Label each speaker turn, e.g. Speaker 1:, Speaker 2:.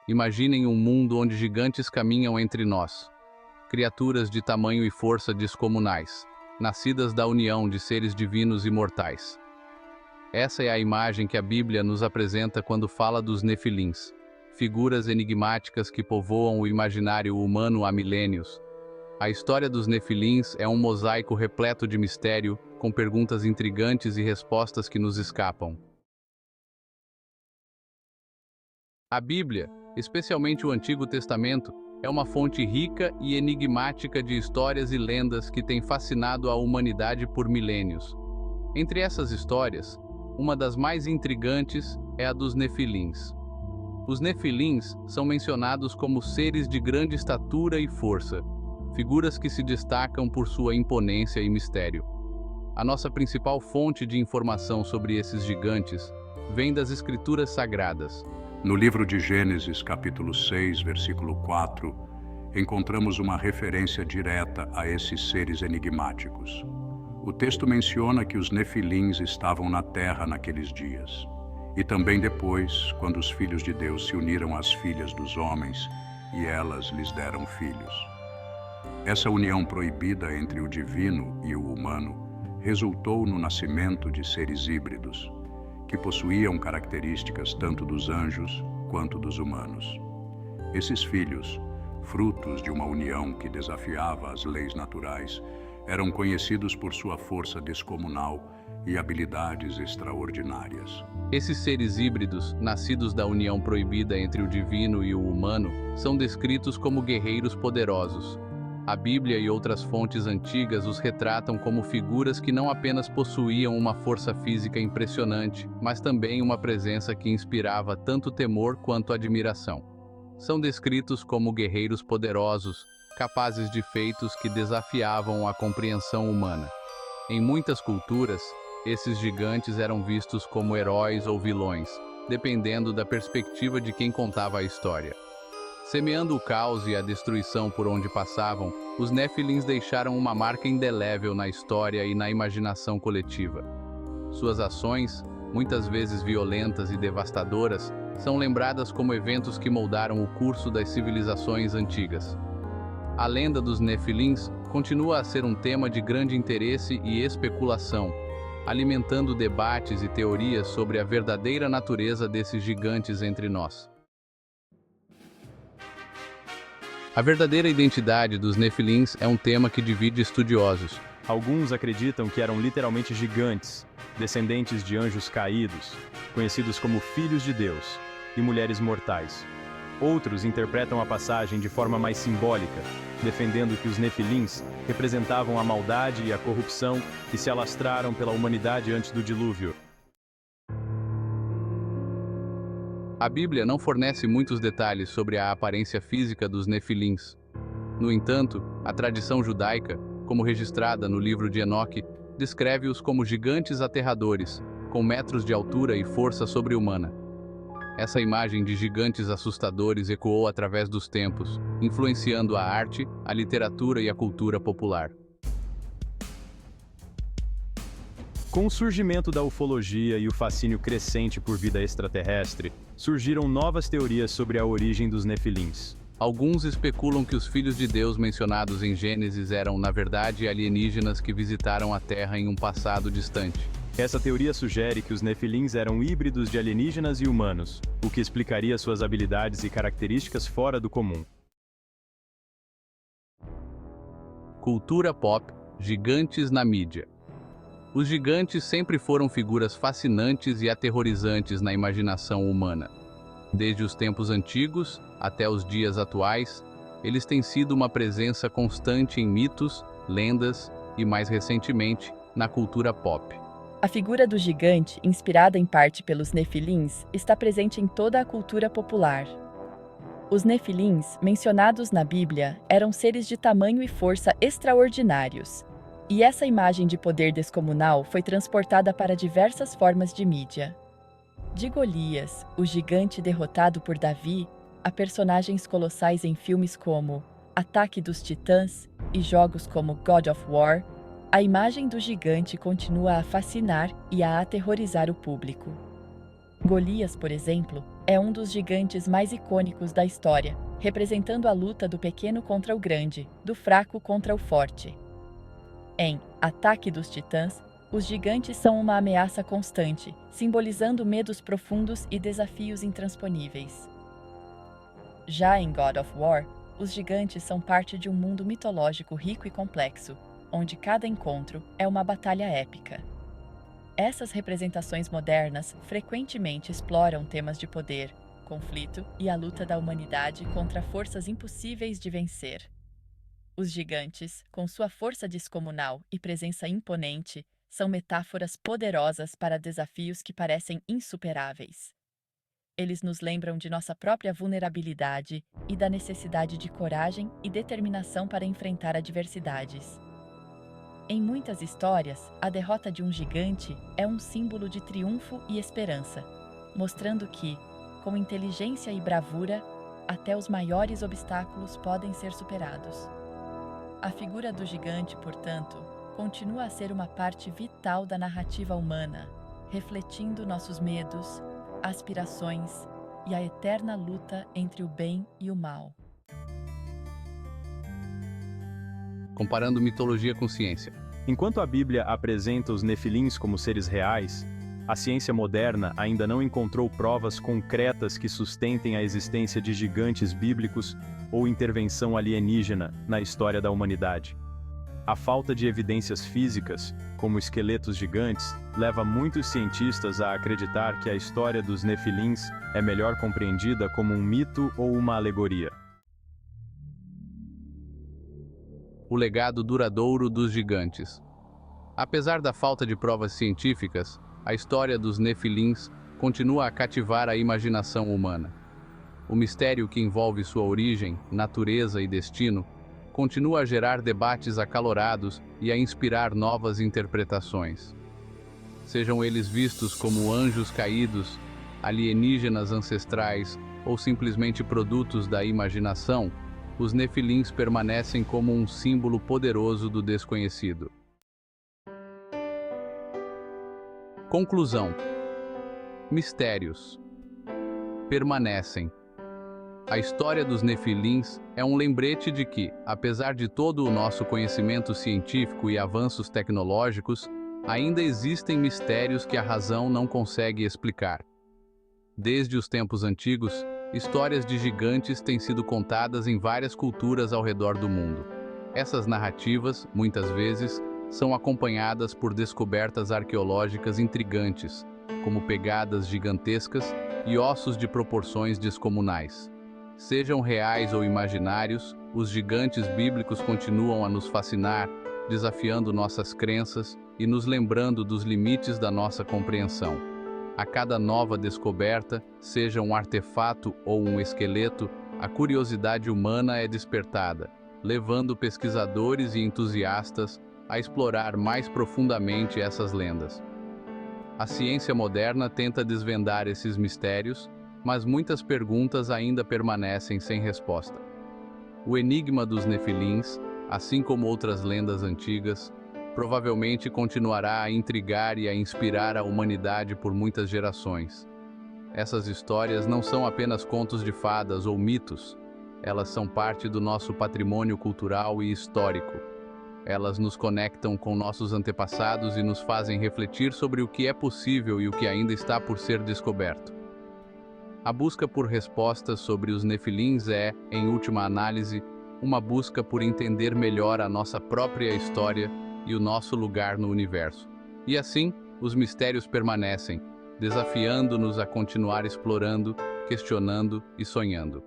Speaker 1: Imaginem um mundo onde gigantes caminham entre nós. Criaturas de tamanho e força descomunais, nascidas da união de seres divinos e mortais. Essa é a imagem que a Bíblia nos apresenta quando fala dos Nefilins, figuras enigmáticas que povoam o imaginário humano há milênios. A história dos Nefilins é um mosaico repleto de mistério, com perguntas intrigantes e respostas que nos escapam. A Bíblia, especialmente o Antigo Testamento, é uma fonte rica e enigmática de histórias e lendas que tem fascinado a humanidade por milênios. Entre essas histórias, uma das mais intrigantes é a dos Nefilins. Os Nefilins são mencionados como seres de grande estatura e força, figuras que se destacam por sua imponência e mistério. A nossa principal fonte de informação sobre esses gigantes vem das Escrituras Sagradas.
Speaker 2: No livro de Gênesis, capítulo 6, versículo 4, encontramos uma referência direta a esses seres enigmáticos. O texto menciona que os Nefilins estavam na terra naqueles dias, e também depois, quando os filhos de Deus se uniram às filhas dos homens, e elas lhes deram filhos. Essa união proibida entre o divino e o humano resultou no nascimento de seres híbridos, que possuíam características tanto dos anjos quanto dos humanos. Esses filhos, frutos de uma união que desafiava as leis naturais, eram conhecidos por sua força descomunal e habilidades extraordinárias.
Speaker 1: Esses seres híbridos, nascidos da união proibida entre o divino e o humano, são descritos como guerreiros poderosos. A Bíblia e outras fontes antigas os retratam como figuras que não apenas possuíam uma força física impressionante, mas também uma presença que inspirava tanto temor quanto admiração. São descritos como guerreiros poderosos, capazes de feitos que desafiavam a compreensão humana. Em muitas culturas, esses gigantes eram vistos como heróis ou vilões, dependendo da perspectiva de quem contava a história. Semeando o caos e a destruição por onde passavam, os Nefilins deixaram uma marca indelével na história e na imaginação coletiva. Suas ações, muitas vezes violentas e devastadoras, são lembradas como eventos que moldaram o curso das civilizações antigas. A lenda dos Nefilins continua a ser um tema de grande interesse e especulação, alimentando debates e teorias sobre a verdadeira natureza desses gigantes entre nós. A verdadeira identidade dos Nefilins é um tema que divide estudiosos.
Speaker 3: Alguns acreditam que eram literalmente gigantes, descendentes de anjos caídos, conhecidos como filhos de Deus, e mulheres mortais. Outros interpretam a passagem de forma mais simbólica, defendendo que os Nefilins representavam a maldade e a corrupção que se alastraram pela humanidade antes do dilúvio.
Speaker 1: A Bíblia não fornece muitos detalhes sobre a aparência física dos Nefilins. No entanto, a tradição judaica, como registrada no livro de Enoque, descreve-os como gigantes aterradores, com metros de altura e força sobre-humana. Essa imagem de gigantes assustadores ecoou através dos tempos, influenciando a arte, a literatura e a cultura popular.
Speaker 3: Com o surgimento da ufologia e o fascínio crescente por vida extraterrestre, surgiram novas teorias sobre a origem dos Nefilins.
Speaker 1: Alguns especulam que os filhos de Deus mencionados em Gênesis eram, na verdade, alienígenas que visitaram a Terra em um passado distante.
Speaker 3: Essa teoria sugere que os Nefilins eram híbridos de alienígenas e humanos, o que explicaria suas habilidades e características fora do comum.
Speaker 1: Cultura pop, gigantes na mídia. Os gigantes sempre foram figuras fascinantes e aterrorizantes na imaginação humana. Desde os tempos antigos até os dias atuais, eles têm sido uma presença constante em mitos, lendas e, mais recentemente, na cultura pop.
Speaker 4: A figura do gigante, inspirada em parte pelos Nefilins, está presente em toda a cultura popular. Os Nefilins, mencionados na Bíblia, eram seres de tamanho e força extraordinários. E essa imagem de poder descomunal foi transportada para diversas formas de mídia. De Golias, o gigante derrotado por Davi, a personagens colossais em filmes como Ataque dos Titãs e jogos como God of War, a imagem do gigante continua a fascinar e a aterrorizar o público. Golias, por exemplo, é um dos gigantes mais icônicos da história, representando a luta do pequeno contra o grande, do fraco contra o forte. Em Ataque dos Titãs, os gigantes são uma ameaça constante, simbolizando medos profundos e desafios intransponíveis. Já em God of War, os gigantes são parte de um mundo mitológico rico e complexo, onde cada encontro é uma batalha épica. Essas representações modernas frequentemente exploram temas de poder, conflito e a luta da humanidade contra forças impossíveis de vencer. Os gigantes, com sua força descomunal e presença imponente, são metáforas poderosas para desafios que parecem insuperáveis. Eles nos lembram de nossa própria vulnerabilidade e da necessidade de coragem e determinação para enfrentar adversidades. Em muitas histórias, a derrota de um gigante é um símbolo de triunfo e esperança, mostrando que, com inteligência e bravura, até os maiores obstáculos podem ser superados. A figura do gigante, portanto, continua a ser uma parte vital da narrativa humana, refletindo nossos medos, aspirações e a eterna luta entre o bem e o mal.
Speaker 1: Comparando mitologia com ciência.
Speaker 3: Enquanto a Bíblia apresenta os nefilins como seres reais, a ciência moderna ainda não encontrou provas concretas que sustentem a existência de gigantes bíblicos ou intervenção alienígena na história da humanidade. A falta de evidências físicas, como esqueletos gigantes, leva muitos cientistas a acreditar que a história dos nefilins é melhor compreendida como um mito ou uma alegoria.
Speaker 1: O legado duradouro dos gigantes. Apesar da falta de provas científicas, a história dos nefilins continua a cativar a imaginação humana. O mistério que envolve sua origem, natureza e destino continua a gerar debates acalorados e a inspirar novas interpretações. Sejam eles vistos como anjos caídos, alienígenas ancestrais ou simplesmente produtos da imaginação, os nefilins permanecem como um símbolo poderoso do desconhecido. Conclusão: mistérios permanecem. A história dos nefilins é um lembrete de que, apesar de todo o nosso conhecimento científico e avanços tecnológicos, ainda existem mistérios que a razão não consegue explicar. Desde os tempos antigos, histórias de gigantes têm sido contadas em várias culturas ao redor do mundo. Essas narrativas, muitas vezes, são acompanhadas por descobertas arqueológicas intrigantes, como pegadas gigantescas e ossos de proporções descomunais. Sejam reais ou imaginários, os gigantes bíblicos continuam a nos fascinar, desafiando nossas crenças e nos lembrando dos limites da nossa compreensão. A cada nova descoberta, seja um artefato ou um esqueleto, a curiosidade humana é despertada, levando pesquisadores e entusiastas a explorar mais profundamente essas lendas. A ciência moderna tenta desvendar esses mistérios, mas muitas perguntas ainda permanecem sem resposta. O enigma dos nefilins, assim como outras lendas antigas, provavelmente continuará a intrigar e a inspirar a humanidade por muitas gerações. Essas histórias não são apenas contos de fadas ou mitos, elas são parte do nosso patrimônio cultural e histórico. Elas nos conectam com nossos antepassados e nos fazem refletir sobre o que é possível e o que ainda está por ser descoberto. A busca por respostas sobre os nefilins é, em última análise, uma busca por entender melhor a nossa própria história e o nosso lugar no universo. E assim, os mistérios permanecem, desafiando-nos a continuar explorando, questionando e sonhando.